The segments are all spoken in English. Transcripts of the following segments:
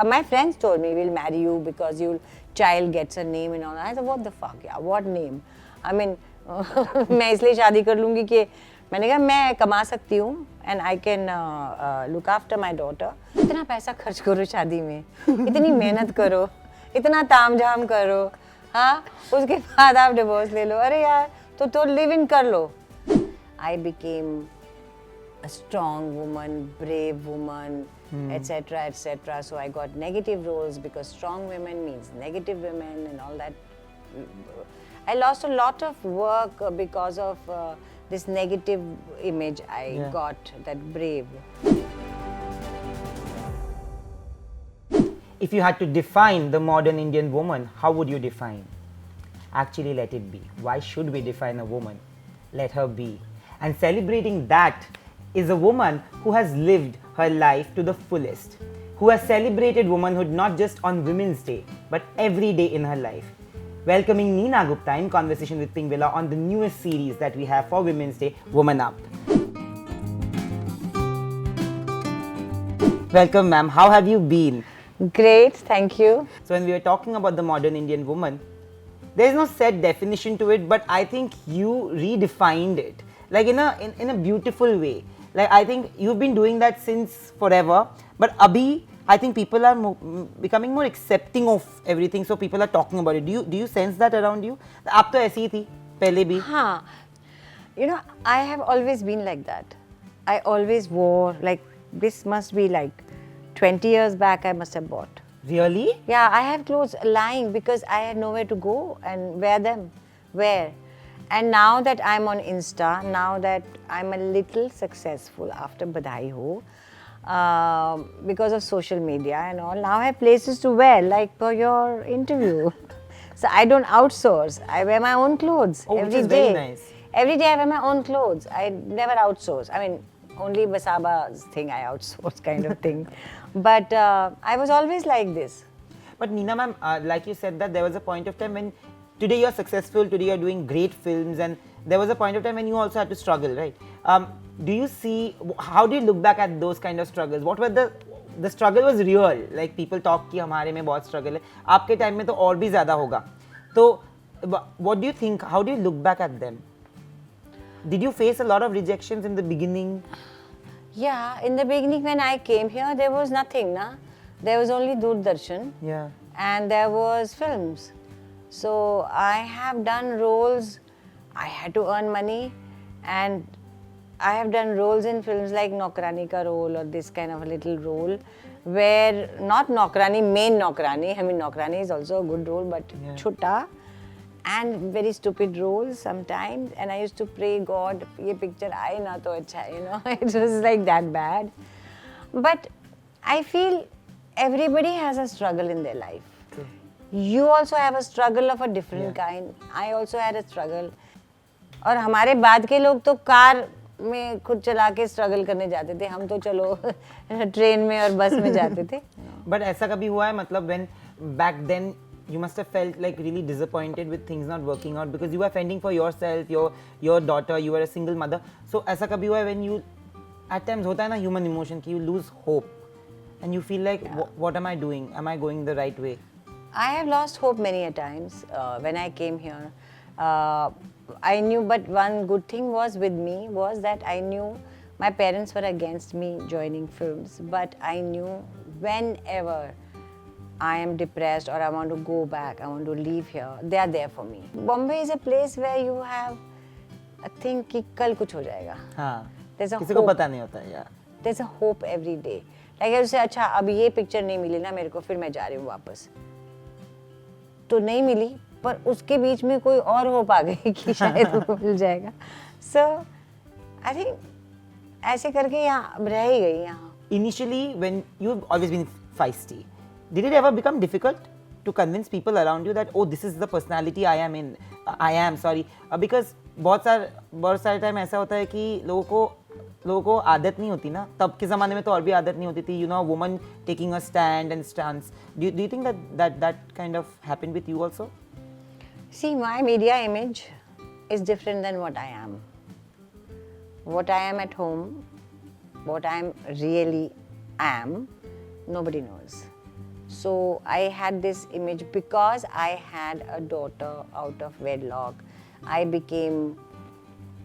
My friends told me, we'll marry you because your child gets a name and all that. I said, what the fuck, yeah, what name? I mean, मैं इसलिए शादी कर लूँगी कि मैंने कहा मैं कमा सकती हूँ and I can look after my daughter. इतना पैसा खर्च करो शादी में, इतनी मेहनत करो, इतना तामझाम करो, हाँ, उसके बाद आप डिवोर्स ले लो. अरे यार, तो live in कर लो. I became a strong woman, brave woman, etc., etc. So I got negative roles because strong women means negative women and all that. I lost a lot of work because of this negative image I got, that brave. If you had to define the modern Indian woman, how would you define? Actually, let it be. Why should we define a woman? Let her be. And celebrating that is a woman who has lived her life to the fullest, who has celebrated womanhood not just on Women's Day, but every day in her life. Welcoming Neena Gupta in conversation with Pink Villa on the newest series that we have for Women's Day, Woman Up. Welcome, ma'am. How have you been? Great, thank you. So when we were talking about the modern Indian woman, there is no set definition to it, but I think you redefined it, like in a beautiful way. Like I think you've been doing that since forever, but abhi I think people are becoming more accepting of everything, so people are talking about it. Do you sense that around you? आप तो ऐसी ही थी पहले भी. हाँ, you know, I have always been like that. I always wore, like, this must be like 20 years back I must have bought. Really? Yeah, I have clothes lying because I had nowhere to go and wear them. Where? And now that I'm on Insta, now that I'm a little successful after Badhai Ho, because of social media and all, now I have places to wear, like for your interview. So I don't outsource. I wear my own clothes every day. Very nice. Every day I wear my own clothes. I never outsource. I mean, only Masaba's thing I outsource kind of thing. But I was always like this. But Neena ma'am, like you said that there was a point of time when today you're successful, today you're doing great films, and there was a point of time when you also had to struggle, right? Do you see, how do you look back at those kind of struggles? What were the struggle was real, like people talk कि हमारे में बहुत struggle है, आपके time में तो और भी ज़्यादा होगा. तो what do you think? How do you look back at them? Did you face a lot of rejections in the beginning? Yeah, in the beginning when I came here, there was nothing, na? There was only Doordarshan. Yeah. And there was films. So I have done roles, I had to earn money, and I have done roles in films like Nokrani ka role or this kind of a little role where not Nokrani, main Nokrani, I mean Nokrani is also a good role, but chota and very stupid roles sometimes, and I used to pray, God, ye picture aaye na to acha, you know, it was like that bad. But I feel everybody has a struggle in their life. True. You also have a struggle of a different kind. I also had a struggle. और हमारे बाद के लोग तो car में खुद चला के स्ट्रगल करने जाते थे, हम तो चलो ट्रेन में और बस में जाते थे. But ऐसा कभी हुआ है, मतलब when back then you must have felt like really disappointed with things not working out because you were fending for yourself, your daughter, you were a single mother. So ऐसा कभी हुआ है when you at times होता है ना human emotion कि you lose hope and you feel like what am I doing? Am I going the right way? I have lost hope many a times when I came here. I knew, but one good thing was with me was that I knew my parents were against me joining films, but I knew whenever I am depressed or I want to go back, I want to leave here, they are there for me. Bombay is a place where you have a think कि कल कुछ हो जाएगा. हाँ. There's a किसी को hope. पता नहीं होता यार. There's a hope every day. Like I say, अच्छा अब ये पिक्चर नहीं मिली ना मेरे को, फिर मैं जा रही हूँ वापस. तो नहीं मिली, पर उसके बीच में कोई और होप आ गई कि शायद वो मिल जाएगा. So I think ऐसे करके यहाँ रह ही गई यहाँ. Initially, when you've always been feisty, did it ever become difficult to convince people around you that, oh, this is the personality I am, because बहुत सारे टाइम ऐसा होता है कि लोगों को आदत नहीं होती ना, तब के ज़माने में तो और भी आदत नहीं होती थी, you know, woman taking a stand and stance. Do you think that kind of happened with you also? See, my media image is different than what I am. What I am at home, what I am really am, nobody knows. So I had this image because I had a daughter out of wedlock. I became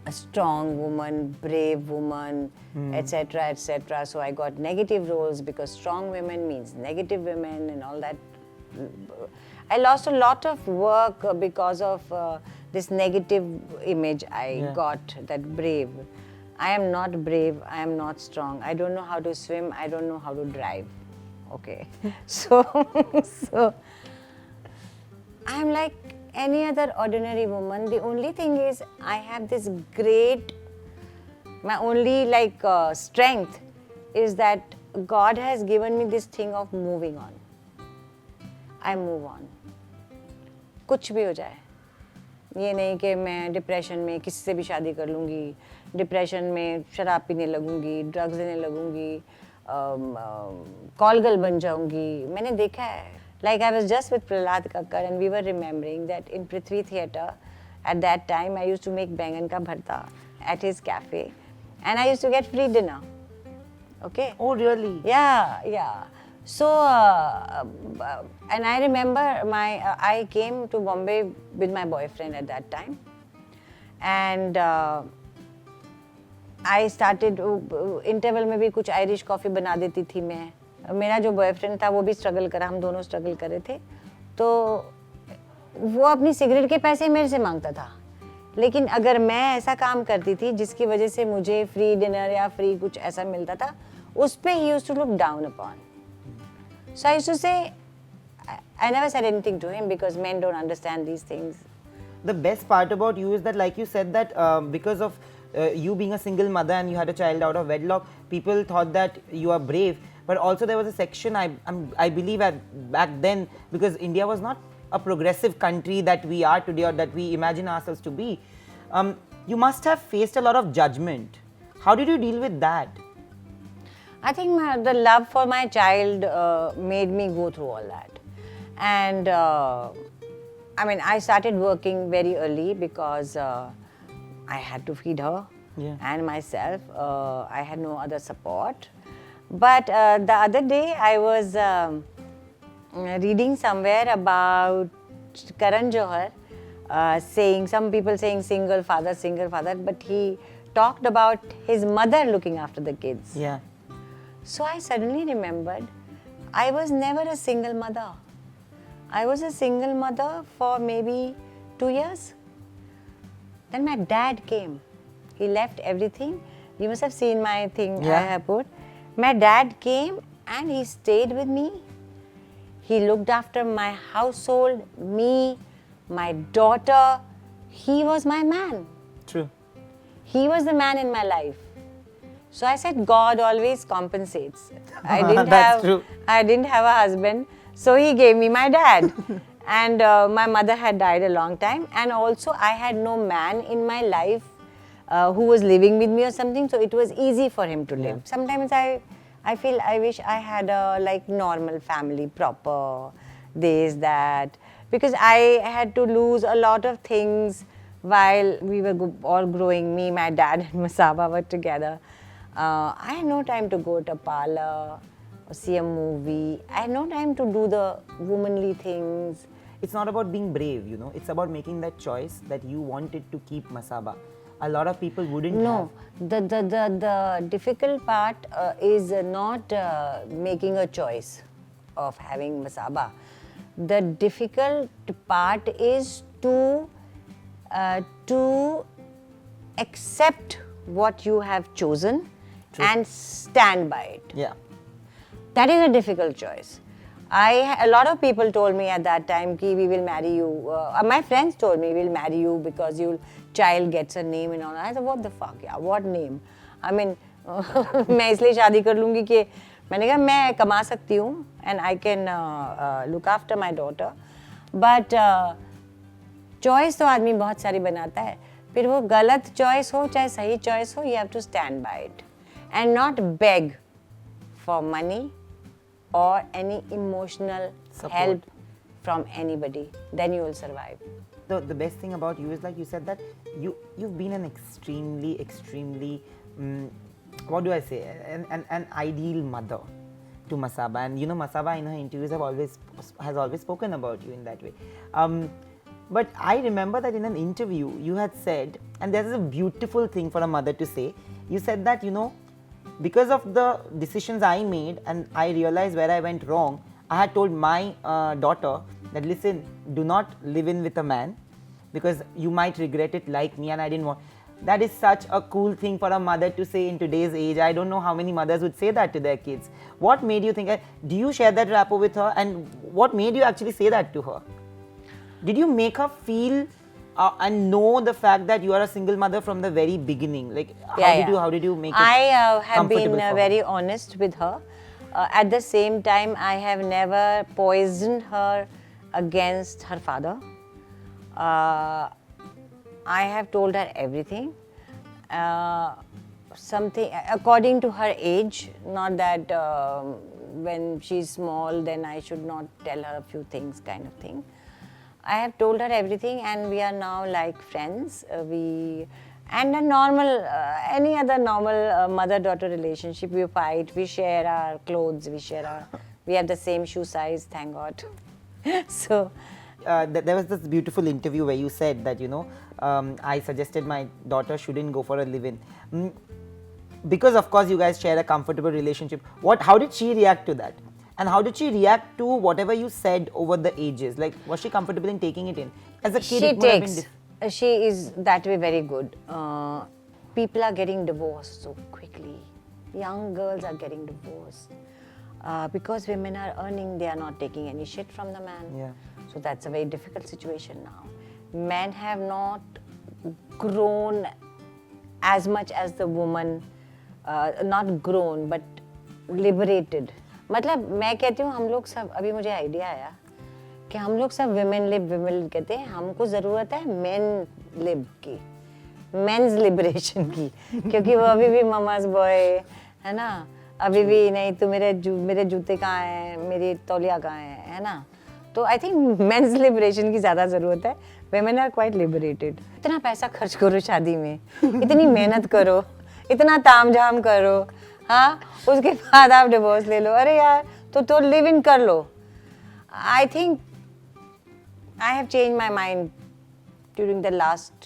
a strong woman, brave woman, etc., etc. So I got negative roles because strong women means negative women and all that. I lost a lot of work because of this negative image I got, that brave. I am not brave, I am not strong. I don't know how to swim, I don't know how to drive. Okay. So I'm like any other ordinary woman. The only thing is I have this great, my only strength is that God has given me this thing of moving on. I move on. कुछ भी हो जाए, ये नहीं कि मैं depression में किसी से भी शादी कर लूँगी, डिप्रेशन में शराब पीने लगूँगी, ड्रग्स लेने लगूँगी, कॉल गर्ल बन जाऊँगी. मैंने देखा है. Like I was just with Prahlad Kakkar and we were remembering that in Prithvi Theatre, at that time I used to make बैंगन का भरता at his cafe and I used to get free dinner. Okay? Oh, really? Yeah, yeah. So, and I remember I came to Bombay with my boyfriend at that time. And I started, interval में भी कुछ Irish coffee बना देती थी मैं. मेरा जो boyfriend था वो भी स्ट्रगल करा, हम दोनों स्ट्रगल कर रहे थे. तो वो अपनी सिगरेट के पैसे मेरे से मांगता था. लेकिन अगर मैं ऐसा काम करती थी जिसकी वजह से मुझे फ्री डिनर या फ्री कुछ ऐसा मिलता था, उस पे he used to look down upon. So I used to say, I never said anything to him because men don't understand these things. The best part about you is that, like you said, that because of you being a single mother and you had a child out of wedlock, people thought that you are brave. But also there was a section, I believe back then, because India was not a progressive country that we are today or that we imagine ourselves to be. You must have faced a lot of judgment. How did you deal with that? I think the love for my child made me go through all that. And I mean, I started working very early because I had to feed her and myself. I had no other support. But the other day I was reading somewhere about Karan Johar saying, some people saying single father, but he talked about his mother looking after the kids. Yeah. So I suddenly remembered, I was never a single mother. I was a single mother for maybe 2 years. Then my dad came. He left everything. You must have seen my thing I have put. My dad came and he stayed with me. He looked after my household, me, my daughter. He was my man. True. He was the man in my life. So I said, God always compensates. I didn't have a husband, so he gave me my dad. And my mother had died a long time. And also I had no man in my life who was living with me or something, so it was easy for him to live. Sometimes I feel I wish I had a normal family, proper, this, that. Because I had to lose a lot of things while we were all growing. Me, my dad and Masaba were together. I had no time to go to a parlor or see a movie. I had no time to do the womanly things. It's not about being brave, you know. It's about making that choice that you wanted to keep Masaba. A lot of people wouldn't have. The difficult part is not making a choice of having Masaba. The difficult part is to accept what you have chosen and stand by it. Yeah. That is a difficult choice. A lot of people told me at that time, ki we will marry you. My friends told me, we'll marry you because your child gets a name and all. I said, what the fuck, yeah, what name? I mean, मैं इसलिए शादी कर लूँगी कि मैंने कहा मैं कमा सकती हूँ and I can look after my daughter. But choice तो आदमी बहुत सारी बनाता है. फिर वो गलत choice हो चाहे सही choice हो, you have to stand by it and not beg for money or any emotional help from anybody. Then you will survive. The best thing about you is, like you said, that you've been an extremely what do I say, an ideal mother to Masaba, and Masaba in her interviews has always spoken about you in that way. But I remember that in an interview you had said, and this is a beautiful thing for a mother to say. You said that because of the decisions I made and I realized where I went wrong, I had told my daughter that, listen, do not live in with a man because you might regret it like me, and I didn't want. That is such a cool thing for a mother to say in today's age. I don't know how many mothers would say that to their kids. What made you think, do you share that rapport with her, and what made you actually say that to her? Did you make her feel and know the fact that you are a single mother from the very beginning? Like, how did you make it I have been comfortable for her? very honest with her. At the same time, I have never poisoned her against her father. I have told her everything. Something according to her age, not that when she's small, then I should not tell her a few things, kind of thing. I have told her everything, and we are now like friends. And a normal, any other normal mother-daughter relationship. We fight, we share our clothes, we have the same shoe size, thank God. So. There was this beautiful interview where you said that, I suggested my daughter shouldn't go for a live-in. Because of course you guys share a comfortable relationship. How did she react to that? And how did she react to whatever you said over the ages? Like, was she comfortable in taking it in? As a kid, she is that way very good. People are getting divorced so quickly. Young girls are getting divorced. Because women are earning, they are not taking any shit from the man. Yeah. So that's a very difficult situation now. Men have not grown as much as the woman, not grown but liberated. मतलब मैं कहती हूँ हम लोग सब, अभी मुझे idea आया कि हम लोग सब women lib कहते हैं, हमको ज़रूरत है men lib की, men's liberation की, क्योंकि वो अभी भी mama's boy है ना, अभी भी नहीं तो मेरे जूते कहाँ हैं, मेरी तौलिया कहाँ है ना. तो आई थिंक मेंस लिबरेशन की ज़्यादा ज़रूरत है. Women are quite liberated. इतना पैसा खर्च करो शादी में, इतनी मेहनत करो, इतना ताम झाम करो, हाँ, उसके बाद आप डिवोर्स ले लो. अरे यार तो लिव इन कर लो. I think I have change my mind during the last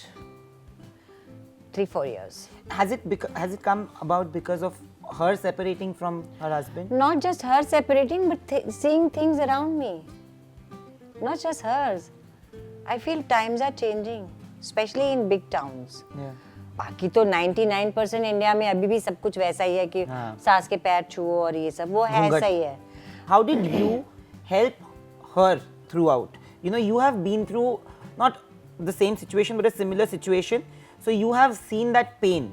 3-4 years. Has it come about because of her separating from her husband? Not just her separating, but seeing things around me. Not just hers. I feel times are changing, especially in big towns. Yeah. बाकी तो 99% India में अभी भी सब कुछ वैसा ही है कि सास के पैर छुओ और ये सब, वो है ऐसा ही है. How did you help her throughout? You have been through not the same situation but a similar situation. So you have seen that pain.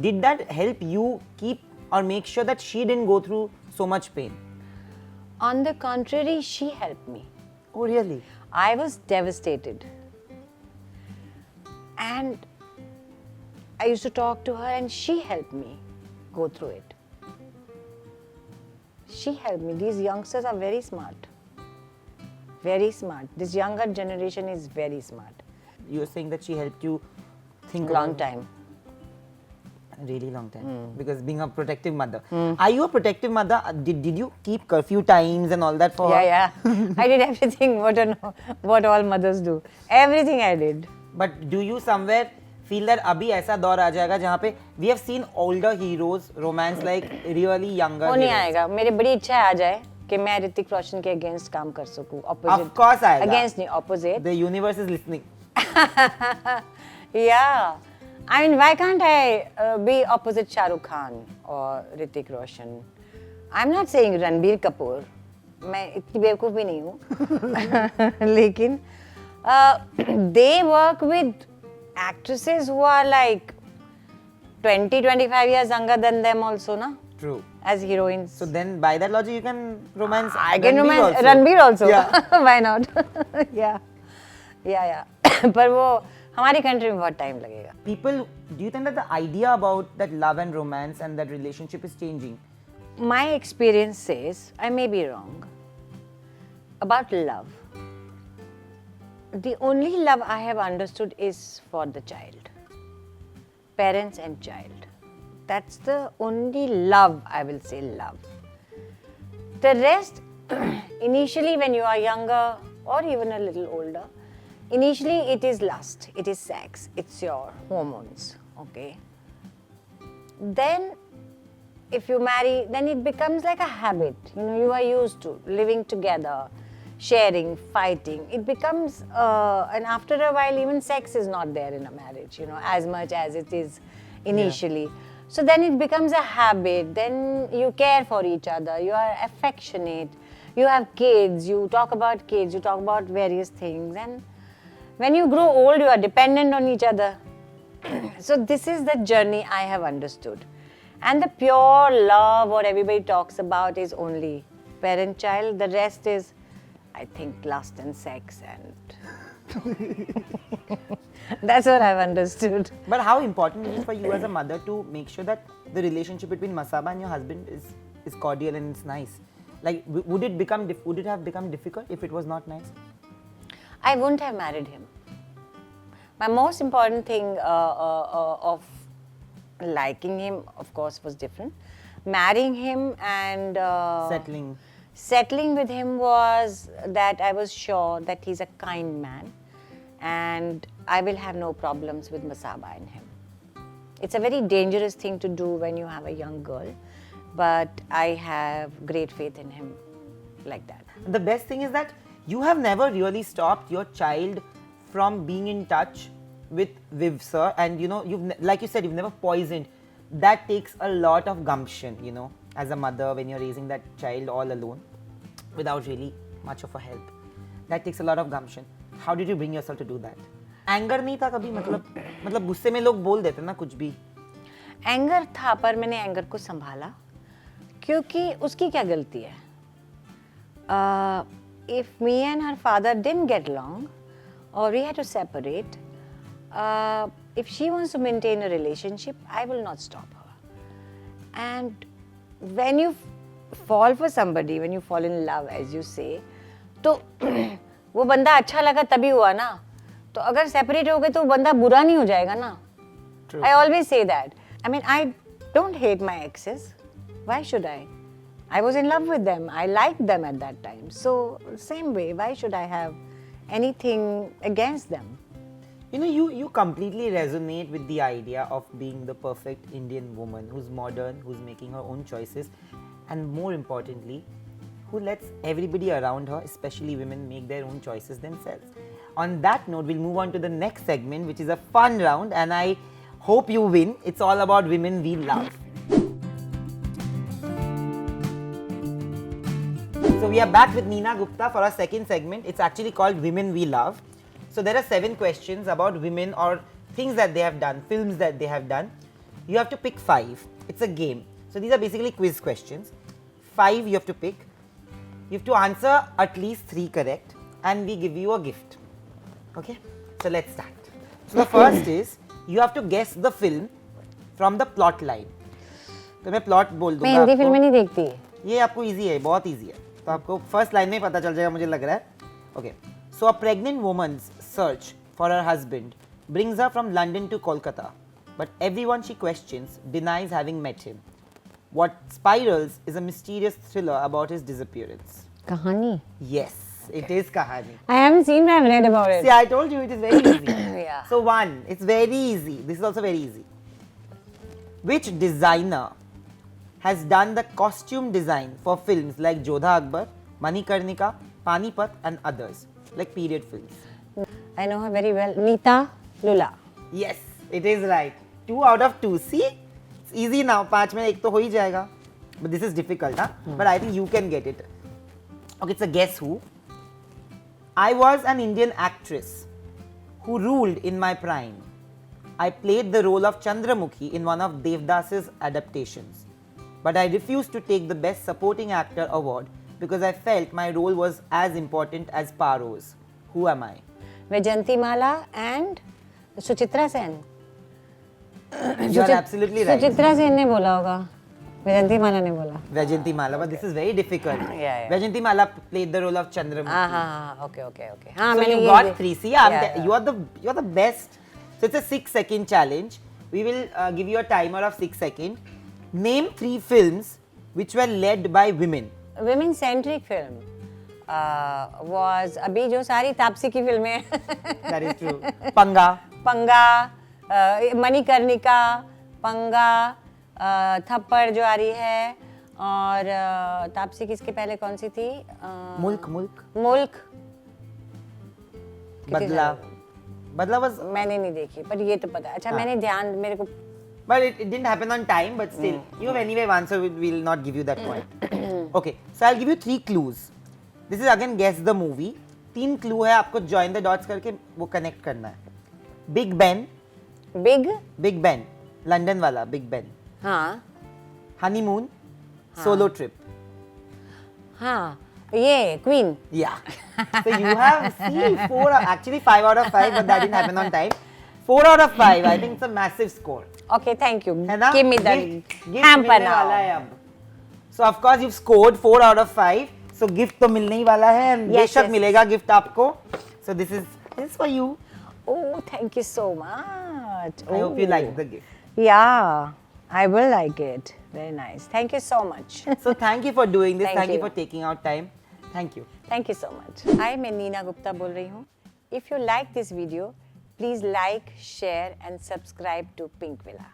Did that help you keep or make sure that she didn't go through so much pain? On the contrary, she helped me. Oh, really? I was devastated. And I used to talk to her and she helped me go through it. She helped me. These youngsters are very smart. Very smart. This younger generation is very smart. You're saying that she helped you think long time. Really long time. Because being a protective mother. Are you a protective mother? Did you keep curfew times and all that for her? Yeah. I did everything what all mothers do. Everything I did. But do you somewhere feel that अभी ऐसा दौर आ जाएगा जहाँ पे we have seen older heroes romance like really younger वो नहीं आएगा. मेरी बड़ी इच्छा है आ जाए कि मैं ऋतिक रोशन के अगेंस्ट काम कर सकूं. Of course आएगा. Against नहीं, opposite. The universe is listening. Yeah. I mean, why can't I be opposite Shah Rukh Khan or Hrithik Roshan? I'm not saying Ranbir Kapoor. मैं इतनी बेवकूफ़ भी नहीं हूँ. लेकिन they work with actresses who are like 20-25 years younger than them also, na? True. As heroines. So then, by that logic, you can romance. I can romance also. Ranbir also. Yeah. Why not? Yeah. पर वो हमारी country में बहुत time लगेगा. People, do you think that the idea about that love and romance and that relationship is changing? My experience says, I may be wrong, about love. The only love I have understood is for the child. Parents and child. That's the only love, I will say love. The rest, initially when you are younger or even a little older, initially it is lust, it is sex, it's your hormones, okay? Then if you marry, then it becomes like a habit. You are used to living together, sharing, fighting. It becomes, and after a while, even sex is not there in a marriage, as much as it is initially. So then it becomes a habit. Then you care for each other. You are affectionate. You have kids. You talk about kids. You talk about various things. And when you grow old, you are dependent on each other. So this is the journey I have understood. And the pure love, what everybody talks about, is only parent-child. The rest is, I think, lust and sex, and that's what I've understood. But how important it is for you as a mother to make sure that the relationship between Masaba and your husband is cordial and it's nice? Like, would it have become difficult if it was not nice? I wouldn't have married him. My most important thing of liking him, of course, was different. Marrying him and settling with him was that I was sure that he's a kind man and I will have no problems with Masaba and him. It's a very dangerous thing to do when you have a young girl, but I have great faith in him like that. The best thing is that you have never really stopped your child from being in touch with Viv sir, and like you said, you've never poisoned. That takes a lot of gumption, as a mother when you're raising that child all alone without really much of a help. That takes a lot of gumption. How did you bring yourself to do that? Anger नहीं था कभी, मतलब गुस्से में लोग बोल देते ना कुछ भी. Anger था, पर मैंने anger को संभाला क्योंकि उसकी क्या गलती है? If me and her father didn't get along or we had to separate, if she wants to maintain a relationship, I will not stop her. And when you fall for somebody, when you fall in love, as you say, तो वो बंदा अच्छा लगा तभी हुआ ना. तो अगर separate हो गए तो वो बंदा बुरा नहीं हो जाएगा ना. True. I always say that. I mean, I don't hate my exes. Why should I? I was in love with them. I liked them at that time. So, same way, why should I have anything against them? You completely resonate with the idea of being the perfect Indian woman who's modern, who's making her own choices, and more importantly, who lets everybody around her, especially women, make their own choices themselves. On that note, we'll move on to the next segment, which is a fun round, and I hope you win. It's all about women we love. So we are back with Neena Gupta for our second segment. It's actually called Women We Love. So there are 7 questions about women or things that they have done, films that they have done. You have to pick 5. It's a game. So these are basically quiz questions. 5 you have to pick. You have to answer at least 3 correct, and we give you a gift. Okay? So let's start. So the first is, you have to guess the film from the plot line. तो मैं plot बोल दूँगा. मैं हिंदी फिल्में नहीं देखती. ये आपको easy है, बहुत easy है. तो आपको first line में पता चल जाएगा, मुझे लग रहा है. Okay. So a pregnant woman's search for her husband brings her from London to Kolkata, but everyone she questions denies having met him. What spirals is a mysterious thriller about his disappearance. कहानी. Yes, it is kahani. I haven't seen, but I've read about it. See, I told you it is very easy. Yeah. So 1, it's very easy. This is also very easy. Which designer has done the costume design for films like Jodha Akbar, Manikarnika, Panipat and others, like period films? I know her very well. Neeta Lula. Yes, it is right. 2 out of 2. See? It's easy now. 5 में 1 तो हो ही जाएगा. But this is difficult, huh? But I think you can get it. Okay, it's a guess who. I was an Indian actress who ruled in my prime. I played the role of Chandramukhi in one of Devdas's adaptations. But I refused to take the Best Supporting Actor award because I felt my role was as important as Paro's. Who am I? Vaijayanti Mala and Suchitra Sen. You are absolutely right. Suchitra Sen ने बोला होगा. Vaijayanti Mala ने बोला. Vaijayanti Mala, but this is very difficult. Yeah. Vaijayanti Mala played the role of Chandramukhi. Okay. So you got 3. See, you are the best. So it's a 6-second challenge. We will give you a timer of 6 seconds. Name 3 films which were led by women. women centric film was अभी जो सारी तापसी की फिल्में हैं That is true. Panga. पंगा, मणिकर्णिका, पंगा, थप्पड़ जो आ रही है, और तापसी की इसके पहले कौन सी थी? मुल्क. मुल्क. बदला. Badla was, मैंने नहीं देखी, पर ये तो पता है. अच्छा, मैंने ध्यान, मेरे को but it didn't happen on time, but still, you have anyway answer, we'll not give you that point. Okay, so I'll give you 3 clues. This is again guess the movie. 3 clue है, आपको join the dots करके वो connect करना है. Big Ben. Big Ben. London वाला Big Ben. हाँ. Honeymoon. Solo trip. हाँ. ये Queen. Yeah. So you have see 4, actually 5 out of 5, but that didn't happen on time. 4 out of 5. I think it's a massive score. Okay, thank you. है ना? Give me the gift hamper मिलने now. वाला है अब. So of course you've scored 4 out of 5. So gift तो मिलने ही वाला है, and बेशक मिलेगा gift आपको. So this is for you. Oh, thank you so much. I hope you like the gift. Yeah, I will like it. Very nice. Thank you so much. So thank you for doing this. Thank Thank you you. for taking out time. Thank you. Thank you so much. Hi, मैं नीना गुप्ता बोल रही हूँ. If you like this video, please like, share and subscribe to Pink Villa.